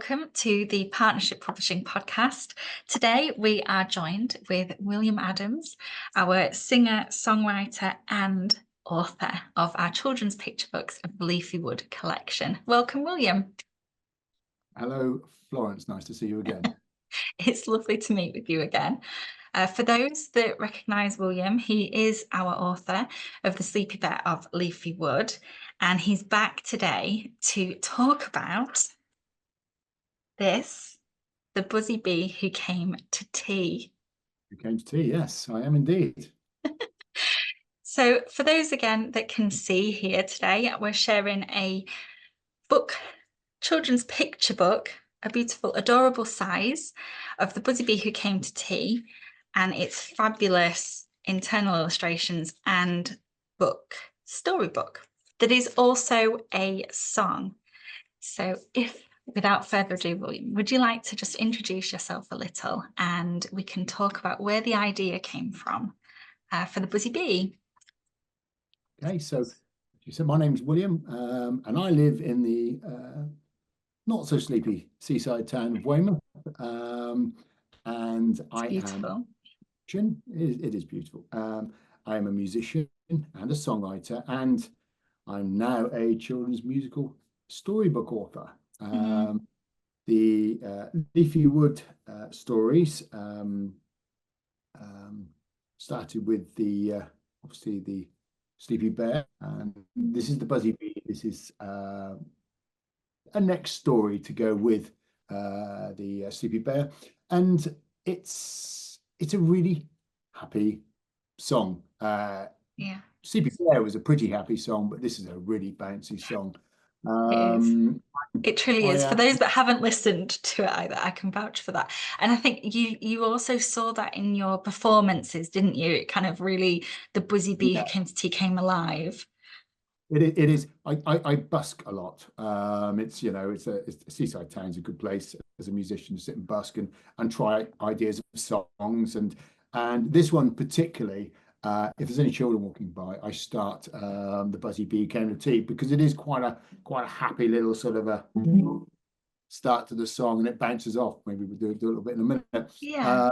welcome to the Partnership Publishing Podcast. Today we are joined with William Adams, our singer, songwriter and author of our children's picture books of the Leafy Wood collection. Welcome, William. Hello, Florence. Nice to see you again. It's lovely to meet with you again. For those that recognise William, he is our author of The Sleepy Bear of Leafy Wood, and he's back today to talk about this, the Buzzy Bee Who Came to Tea. Who came to tea? Yes, I am indeed. So for those again that can see here today, we're sharing a book, children's picture book, a beautiful, adorable size of the Buzzy Bee Who Came to Tea, and its fabulous internal illustrations and book, storybook, that is also a song. So without further ado, William, would you like to just introduce yourself a little and we can talk about where the idea came from for the Buzzy Bee? Okay, so you said my name's William, and I live in the not so sleepy seaside town of Weymouth, and It's beautiful. It is beautiful. I am a musician and a songwriter, and I'm now a children's musical storybook author. The Leafy Wood stories started with obviously the Sleepy Bear, and this is the Buzzy Bee. This is a next story to go with the Sleepy Bear, and it's a really happy song. Yeah, Sleepy Bear was a pretty happy song, but this is a really bouncy song. it truly is. For those that haven't listened to it either, I can vouch for that. And I think you also saw that in your performances, didn't you? It kind of really, the Buzzy Bee Who Came to Tea came alive. It is. I busk a lot. It's a seaside town's a good place as a musician to sit and busk and try ideas of songs, and this one particularly. If there's any children walking by, I start the Buzzy Bee Who Came to Tea, because it is quite a happy little sort of a start to the song, and it bounces off. Maybe we'll do a little bit in a minute. Yeah.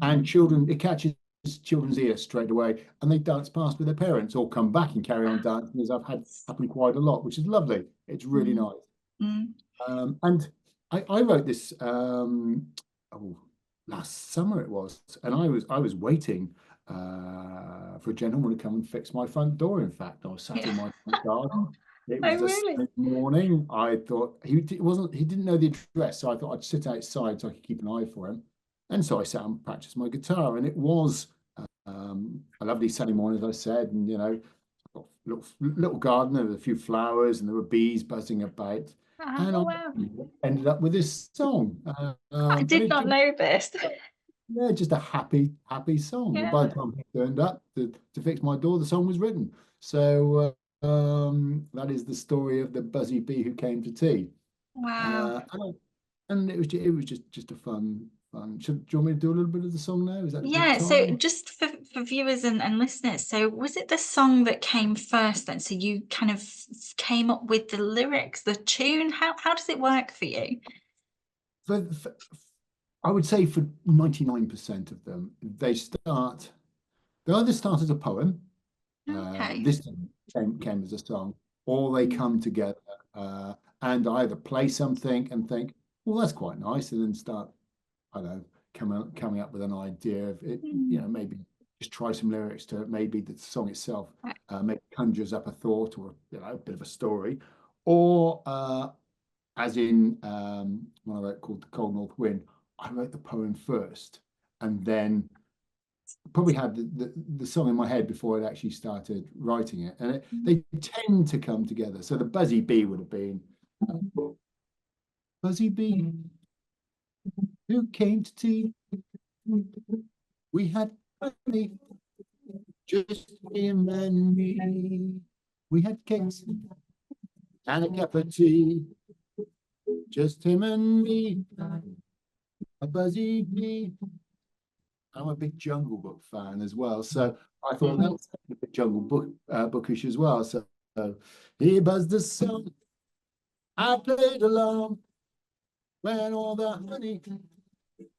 And it catches children's ears straight away, and they dance past with their parents or come back and carry on dancing, as I've had happen quite a lot, which is lovely. It's really nice. And I wrote this last summer it was, and I was waiting for a gentleman to come and fix my front door. In fact, I was sat in my front garden. It was a morning. I thought he didn't know the address, so I thought I'd sit outside so I could keep an eye for him. And so I sat and practiced my guitar, and it was a lovely sunny morning, as I said. And I've got a little garden with a few flowers, and there were bees buzzing about. And I ended up with this song. I did not know this. Yeah, just a happy song. Yeah. And by the time he turned up to fix my door, the song was written. So that is the story of the Buzzy Bee Who Came to Tea. Wow. And it was just a fun. Do you want me to do a little bit of the song now? Is that yeah? So just for viewers and listeners, so was it the song that came first then? So you kind of came up with the lyrics, the tune. How does it work for you? I would say for 99% of them, they either start as a poem. Okay. This came as a song, or they come together and either play something and think, well, that's quite nice, and then start, I don't know, coming up with an idea of it. Maybe just try some lyrics to it. Maybe the song itself maybe conjures up a thought or a bit of a story, or as in one I wrote called The Cold North Wind. I wrote the poem first, and then probably had the song in my head before I actually started writing it. And they tend to come together. So the Buzzy Bee would have been Buzzy Bee who came to tea. We had honey, just him and me. We had cakes and a cup of tea, just him and me. A Buzzy Bee. I'm a big Jungle Book fan as well, so I thought that was a bit Jungle Book bookish as well. So he buzzed the song, I played along. when all the honey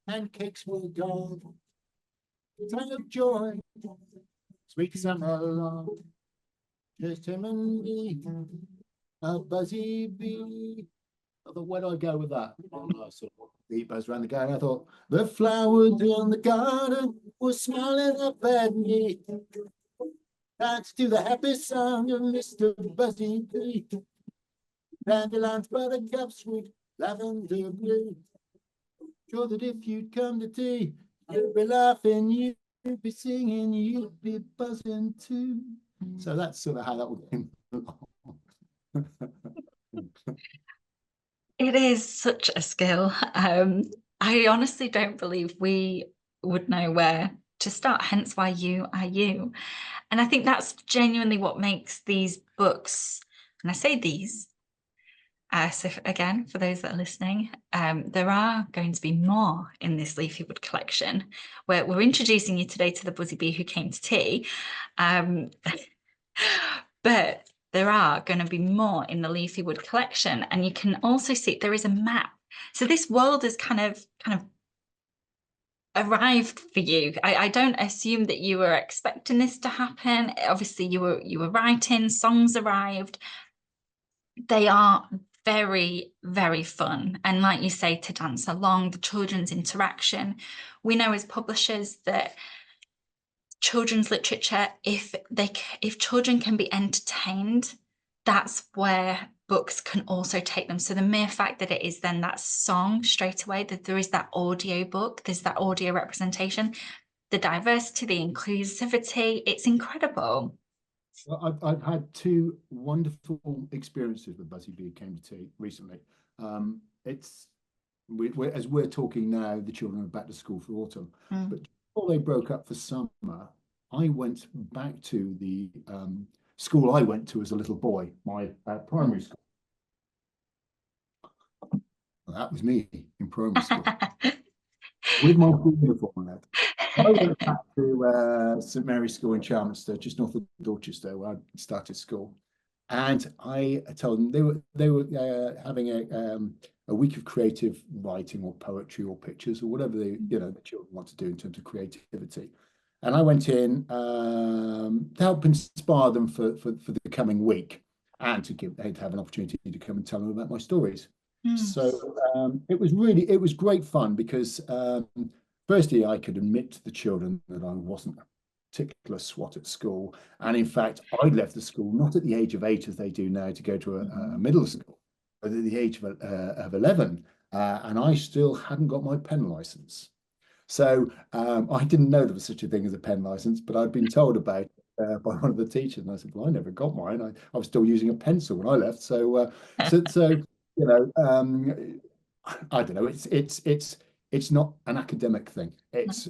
and cakes were gone. Time of joy, sweet summer long, just him and me, a Buzzy Bee. I thought, where do I go with that? Well, I sort of beat buzz around the garden. I thought, the flowers in the garden were smiling up at me. Thanks to the happy song of Mr. Buzzy Bee. Dandelions, buttercups, sweet lavender blue. Sure that if you'd come to tea, you'd be laughing, you'd be singing, you'd be buzzing too. So that's sort of how that would came along. It is such a skill. I honestly don't believe we would know where to start, hence why you are you. And I think that's genuinely what makes these books, and I say these, so again, for those that are listening, there are going to be more in this Leafy Wood collection. We're introducing you today to the Buzzy Bee Who Came to Tea. But there are going to be more in the Leafy Wood collection. And you can also see there is a map. So this world is kind of arrived for you. I don't assume that you were expecting this to happen. Obviously, you were writing, songs arrived. They are very, very fun. And like you say, to dance along, the children's interaction. We know as publishers that children's literature, if children can be entertained, that's where books can also take them. So the mere fact that it is then that song straight away, that there is that audio book, there's that audio representation, the diversity, the inclusivity, it's incredible. Well, I've had two wonderful experiences with Buzzy Bee Who Came to Tea recently. It's as we're talking now, the children are back to school for autumn. But before they broke up for summer, I went back to the school I went to as a little boy, my primary school. Well, that was me in primary school with my school uniform on. I went back to St Mary's School in Charminster, just north of Dorchester, where I started school. And I told them they were having a week of creative writing or poetry or pictures or whatever the children want to do in terms of creativity. And I went in to help inspire them for the coming week and to have an opportunity to come and tell them about my stories. So it was great fun because firstly, I could admit to the children that I wasn't a particular swot at school. And in fact, I left the school not at the age of 8 as they do now to go to a middle school, but at the age of 11. And I still hadn't got my pen license. So I didn't know there was such a thing as a pen license, but I'd been told about it by one of the teachers. And I said, well, I never got mine. I was still using a pencil when I left. So I don't know. It's not an academic thing. It's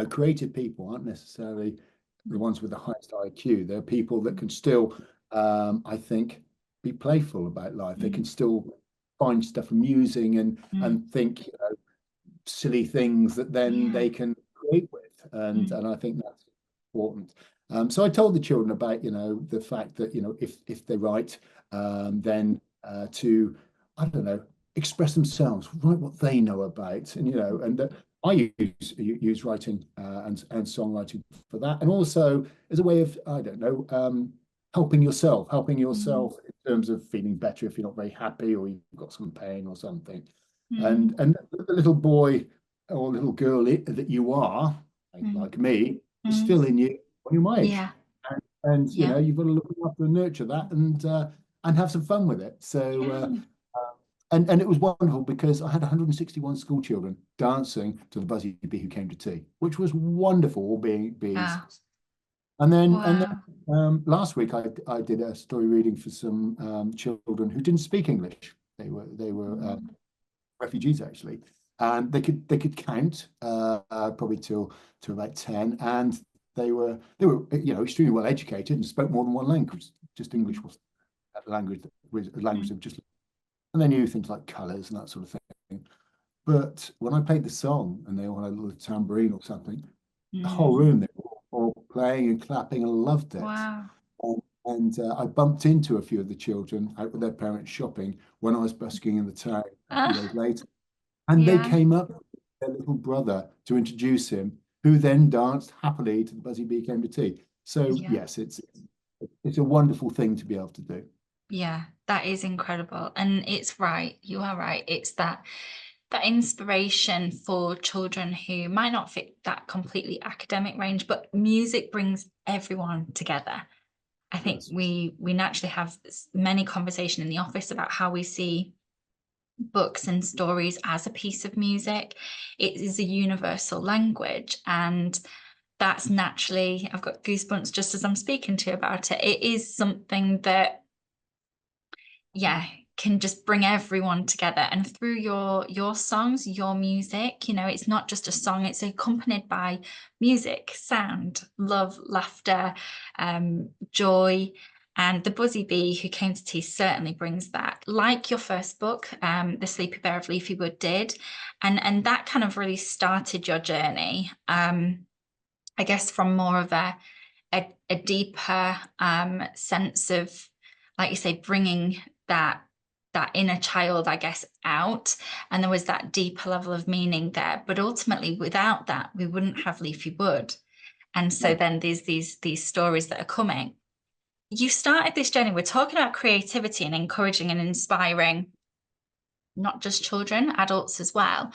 creative people aren't necessarily the ones with the highest IQ. They're people that can still, I think, be playful about life. They can still find stuff amusing and think, silly things that then they can create with. And I think that's important. So I told the children about, the fact that, if they write, then to, I don't know, express themselves, write what they know about, and I use writing and songwriting for that, and also as a way of, I don't know, helping yourself in terms of feeling better if you're not very happy or you've got some pain or something. And the little boy or little girl that you are, like me, is still in you when you're my age. Yeah. And you've got to look after and nurture that and have some fun with it. So and it was wonderful because I had 161 school children dancing to the Buzzy Bee Who Came to Tea, which was wonderful, all being and then last week I did a story reading for some children who didn't speak English. They were refugees actually, and they could count probably to about 10, and they were extremely well educated and spoke more than one language. Just English was the language of just, and they knew things like colours and that sort of thing. But when I played the song and they all had a little tambourine or something, the whole room, they were all playing and clapping and loved it. Wow. And I bumped into a few of the children out with their parents shopping when I was busking in the town a few days later. And they Yeah, came up with their little brother to introduce him, who then danced happily to the Buzzy Bee Came to Tea. So yeah, yes, it's a wonderful thing to be able to do. yeah. That is incredible. And it's right. You are right. It's that inspiration for children who might not fit that completely academic range, but music brings everyone together. I think Yes. we naturally have many conversation in the office about how we see books and stories as a piece of music. It is a universal language, and that's naturally, I've got goosebumps just as I'm speaking to you about it. It is something that, yeah, can just bring everyone together. And through your songs, your music, it's not just a song, it's accompanied by music, sound, love, laughter, joy. And the Buzzy Bee Who Came to Tea certainly brings that, like your first book, The Sleepy Bear of Leafy Wood did. And that kind of really started your journey. I guess from more of a deeper sense of, like you say, bringing that inner child, I guess, out. And there was that deeper level of meaning there. But ultimately, without that, we wouldn't have Leafy Wood. And so No. then there's these stories that are coming. You started this journey. We're talking about creativity and encouraging and inspiring not just children, adults as well.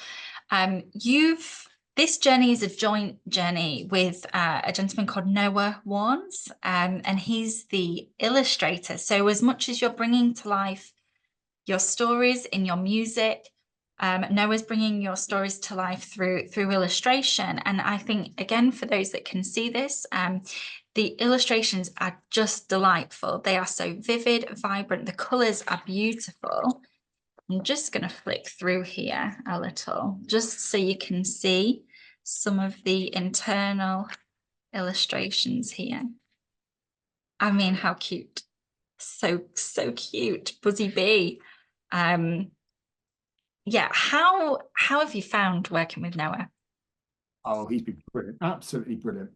You've This journey is a joint journey with a gentleman called Noah Warnes, and he's the illustrator. So as much as you're bringing to life your stories in your music, Noah's bringing your stories to life through illustration. And I think, again, for those that can see this, the illustrations are just delightful. They are so vivid, vibrant. The colors are beautiful. I'm just going to flick through here a little, just so you can see some of the internal illustrations here. I mean, how cute. So cute. Buzzy Bee. Um, yeah, how have you found working with Noah? Oh, he's been brilliant, absolutely brilliant.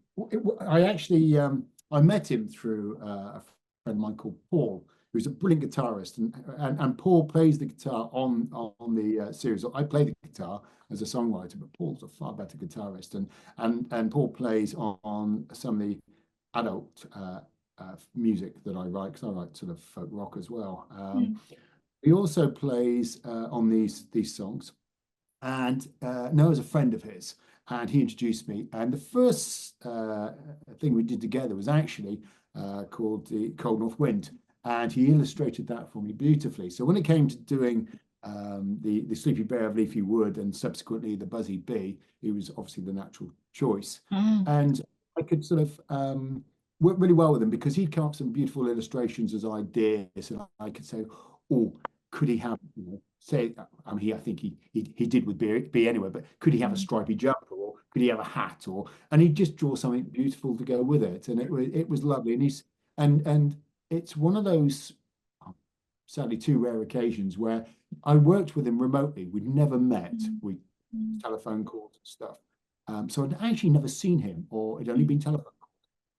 I actually I met him through a friend of mine called Paul, who's a brilliant guitarist, and Paul plays the guitar on the series. I play the guitar as a songwriter, but Paul's a far better guitarist, and Paul plays on some of the adult music that I write, because I write sort of folk rock as well. Mm, He also plays on these songs, and Noah's a friend of his, and he introduced me. And the first thing we did together was actually called the Cold North Wind, and he illustrated that for me beautifully. So when it came to doing the Sleepy Bear of Leafy Wood and subsequently the Buzzy Bee, he was obviously the natural choice. mm, And I could sort of work really well with him because he'd come up with some beautiful illustrations as ideas, and I could say, "Oh, could he have, say, I mean, I think he did with B anyway, but could he have a mm, stripy jumper, or could he have a hat, and he'd just draw something beautiful to go with it, and it was lovely, and it's one of those sadly two rare occasions where I worked with him remotely. We'd never met. mm, We mm, telephone calls and stuff. So I'd actually never seen him, or it'd only mm. been telephone.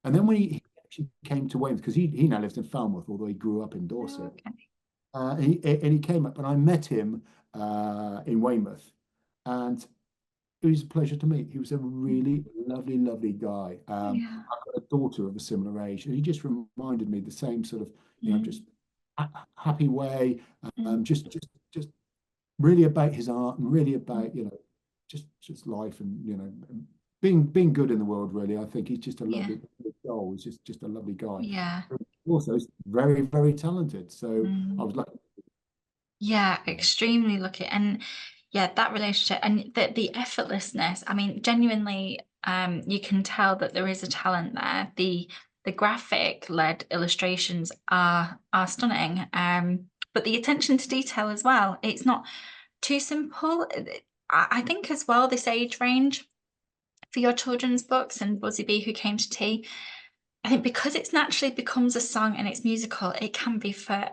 And then when he actually came to Weymouth, because he now lives in Falmouth, although he grew up in Oh, Dorset. okay. And he came up, and I met him in Weymouth, and it was a pleasure to meet. He was a Mm, really lovely, lovely guy. yeah. I've got a daughter of a similar age, and he just reminded me the same sort of, just Mm, happy way, mm, just really about his art, and really mm. about, just life, and being good in the world. Really, I think he's just a Yeah. lovely soul. He's just a lovely guy. Yeah. Also, he's very, very talented. So I Mm. was like, Yeah, extremely lucky. And yeah, that relationship and the effortlessness. I mean, genuinely, you can tell that there is a talent there. The graphic led illustrations are stunning. But the attention to detail as well. It's not too simple. I think as well, this age range for your children's books and Buzzy Bee Who Came to Tea, I think because it's naturally becomes a song and it's musical, it can be for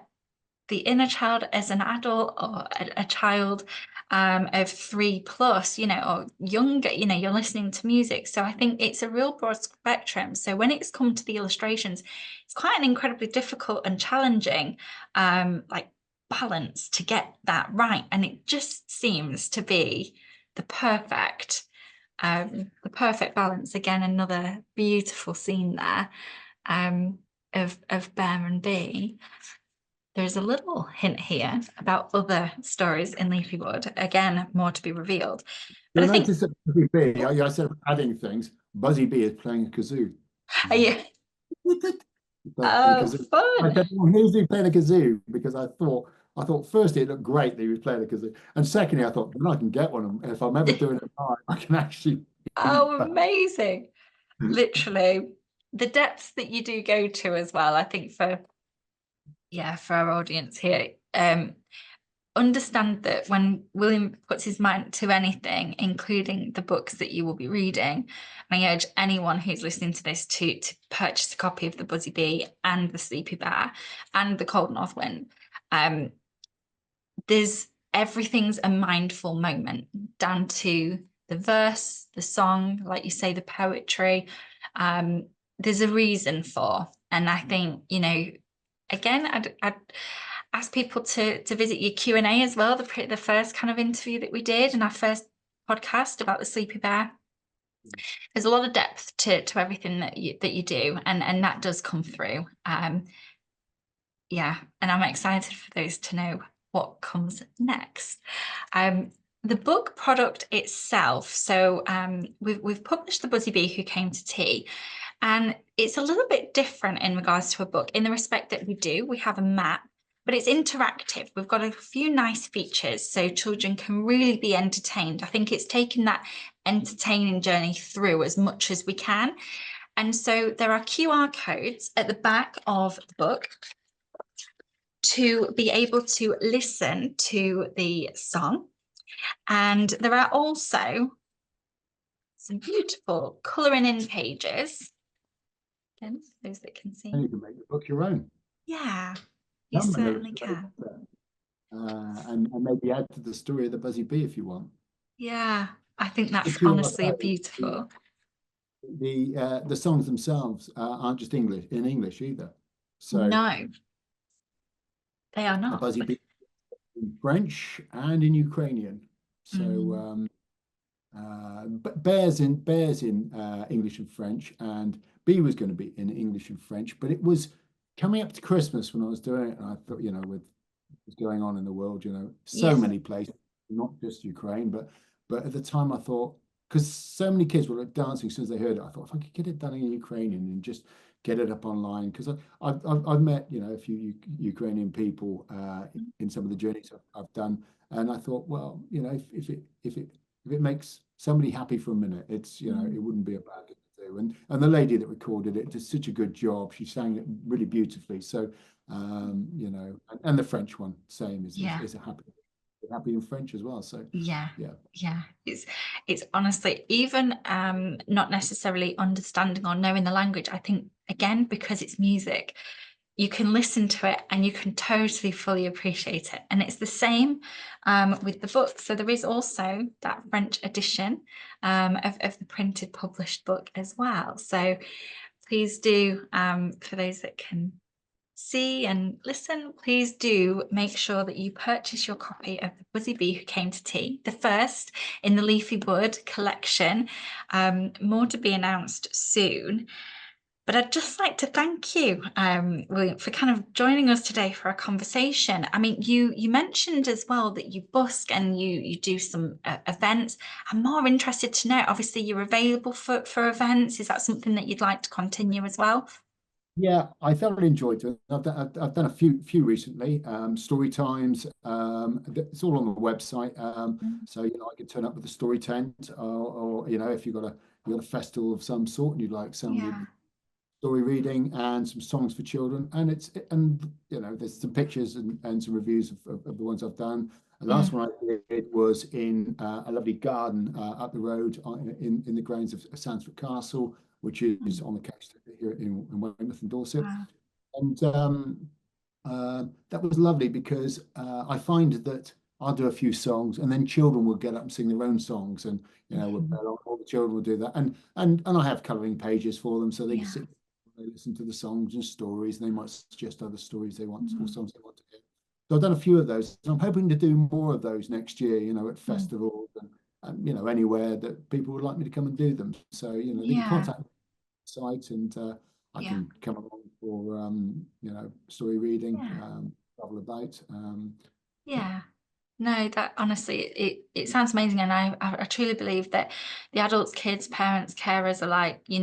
the inner child as an adult or a child. of 3 plus, or younger, you're listening to music. So I think it's a real broad spectrum. So when it's come to the illustrations, it's quite an incredibly difficult and challenging like balance to get that right. And it just seems to be the perfect balance. Again, another beautiful scene there of Bear and Bee. There's a little hint here about other stories in Leafywood. Again, more to be revealed. But You'll I think, notice that Buzzy Bee, I said adding things. Buzzy Bee is playing a kazoo. are you, Playing a oh, kazoo. I fun. said, well, here's he playing a kazoo because I thought firstly it looked great that he was playing a kazoo, and secondly I thought, well, I can get one, and if I'm ever doing it live, I can actually beat Oh, that. amazing. Literally, the depths that you do go to as well, I think for our audience here, understand that when William puts his mind to anything, including the books that you will be reading, and I urge anyone who's listening to this to purchase a copy of the Buzzy Bee and the Sleepy Bear and the Cold North Wind. There's everything's a mindful moment down to the verse, the song, like you say, the poetry. There's a reason for, and I think, again, I'd ask people to visit your Q&A as well, the first kind of interview that we did in our first podcast about the Sleepy Bear. There's a lot of depth to everything that you do, and that does come through. Yeah, and I'm excited for those to know what comes next. The book product itself. So we've published The Buzzy Bee Who Came to Tea, and it's a little bit different in regards to a book in the respect that we have a map, but it's interactive. We've got a few nice features so children can really be entertained. I think it's taken that entertaining journey through as much as we can. And so there are QR codes at the back of the book to be able to listen to the song. And there are also some beautiful colouring in pages. Again, those that can And see. you can make the book your own. Yeah, you Become an certainly illustrator, can. and maybe add to the story of the Buzzy Bee if you want. Yeah, I think The that's two are honestly beautiful. the songs themselves aren't just English in English either. So No, they are a not. Buzzy Bee in French and in Ukrainian. So Mm, but bears in English and French, and B was going to be in English and French. But it was coming up to Christmas when I was doing it, and I thought, with what's going on in the world, so yes. many places, not just Ukraine, but at the time I thought, because so many kids were dancing as soon as they heard it, I thought if I could get it done in Ukrainian and just get it up online, because I've met a few Ukrainian people in some of the journeys I've done, and I thought, well, if it makes somebody happy for a minute, it Mm, wouldn't be a bad thing to do. And the lady that recorded it did such a good job. She sang it really beautifully. So and the French one, same yeah. is a happy in French as well. So Yeah, yeah. yeah. It's honestly even not necessarily understanding or knowing the language. I think again because it's music, you can listen to it and you can totally fully appreciate it. And it's the same with the book. So there is also that French edition of the printed published book as well. So please do for those that can see and listen, please do make sure that you purchase your copy of The Buzzy Bee Who Came to Tea, the first in the Leafywood collection. More to be announced soon. But I'd just like to thank you, William, for kind of joining us today for a conversation. I mean, you mentioned as well that you busk and you do some events. I'm more interested to know, obviously, you're available for events. Is that something that you'd like to continue as well? Yeah, I thoroughly enjoyed it. I've done a few recently. Story times. It's all on the website. Mm, So I could turn up with a story tent, or if you've got a festival of some sort and you'd like somebody yeah. story reading and some songs for children, there's some pictures and some reviews of the ones I've done. The last Mm, one I did was in a lovely garden up the road in the grounds of Sandsford Castle, which is mm, on the coast here in Weymouth and Dorset. wow. And that was lovely because I find that I'll do a few songs, and then children will get up and sing their own songs, and all the children will do that, and I have colouring pages for them, so they can Yeah. sit, they listen to the songs and stories, and they might suggest other stories they want or songs they want to hear. So I've done a few of those, and I'm hoping to do more of those next year. At festivals and anywhere that people would like me to come and do them. So they can Yeah. contact the site, and I Yeah. can come along for story reading, Yeah. travel about. Yeah. Yeah. No, that honestly, it sounds amazing, and I truly believe that the adults, kids, parents, carers alike, you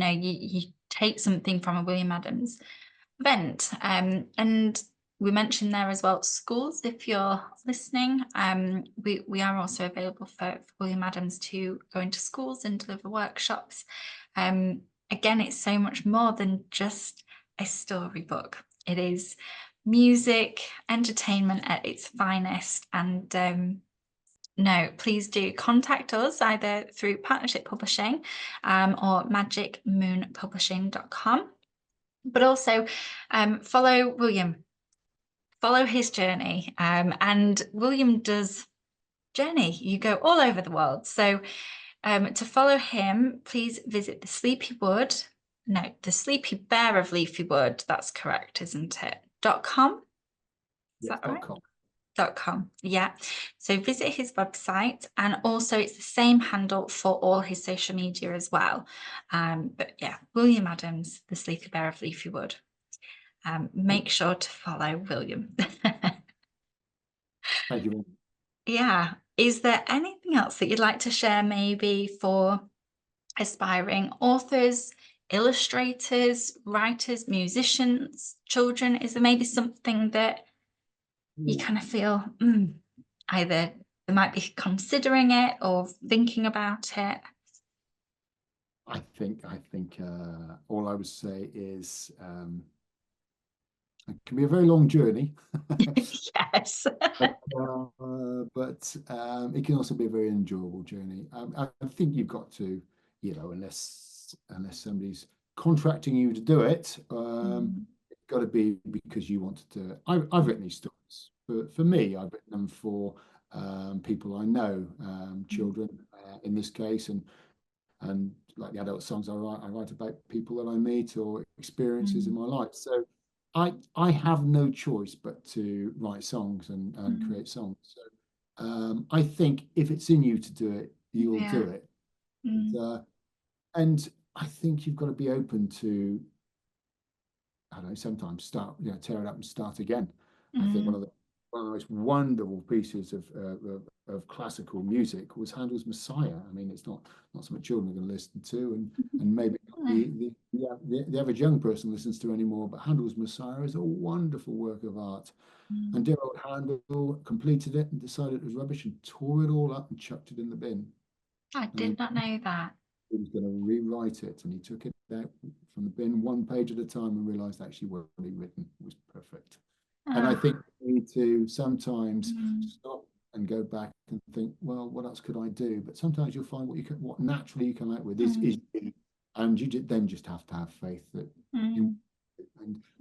take something from a William Adams event, and we mentioned there as well schools. If you're listening, we are also available for William Adams to go into schools and deliver workshops. Again, it's so much more than just a storybook. It is music, entertainment at its finest. And no, please do contact us either through Partnership Publishing or magicmoonpublishing.com. But also follow William, follow his journey. And William does journey. You go all over the world. So to follow him, please visit the Sleepy Bear of Leafy Wood. That's correct, isn't it? .com. Is Yes, that right? .com. .com. Yeah. So visit his website, and also it's the same handle for all his social media as well. But yeah, William Adams, the Sleepy Bear of Leafy Wood. Make sure to follow William. Thank you. Yeah. Is there anything else that you'd like to share, maybe for aspiring authors, illustrators, writers, musicians, children? Is there maybe something that you kind of feel either they might be considering it or thinking about it? I think all I would say is it can be a very long journey, Yes. but it can also be a very enjoyable journey. I think you've got to, unless somebody's contracting you to do it, it's got to be because you want to do it. I've written these stories, but for me, I've written them for people I know, children in this case, and like the adult songs I write about people that I meet or experiences in my life. So I have no choice but to write songs and create songs. So I think if it's in you to do it, you'll Yeah. do it. And I think you've got to be open to, I don't know, sometimes tear it up and start again. I think one of the most wonderful pieces of classical music was Handel's Messiah. I mean, it's not something children are going to listen to, and maybe not the average young person listens to anymore. But Handel's Messiah is a wonderful work of art. And dear old Handel completed it and decided it was rubbish and tore it all up and chucked it in the bin. I did not know that. He was going to rewrite it, and he took it out from the bin one page at a time and realized actually what he'd written was perfect. And I think we need to sometimes stop and go back and think, well, what else could I do? But sometimes you'll find what naturally you come out with is you, and you then just have to have faith that and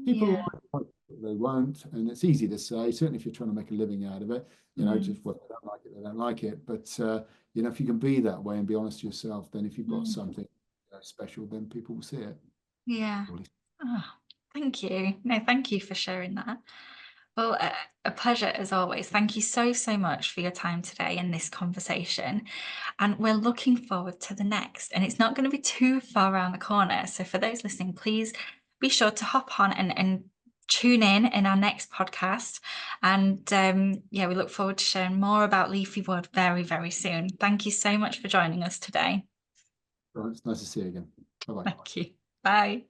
people like it, they won't, and it's easy to say. Certainly, if you're trying to make a living out of it, just well, they don't like it, they don't like it. But if you can be that way and be honest to yourself, then if you've got something special, then people will see it. Yeah. Oh, thank you. No, thank you for sharing that. Well, a pleasure as always. Thank you so, so much for your time today in this conversation. And we're looking forward to the next. And it's not going to be too far around the corner. So for those listening, please be sure to hop on and tune in our next podcast. And we look forward to sharing more about Leafy Wood very, very soon. Thank you so much for joining us today. Right, it's nice to see you again. Bye-bye. Thank you. Bye.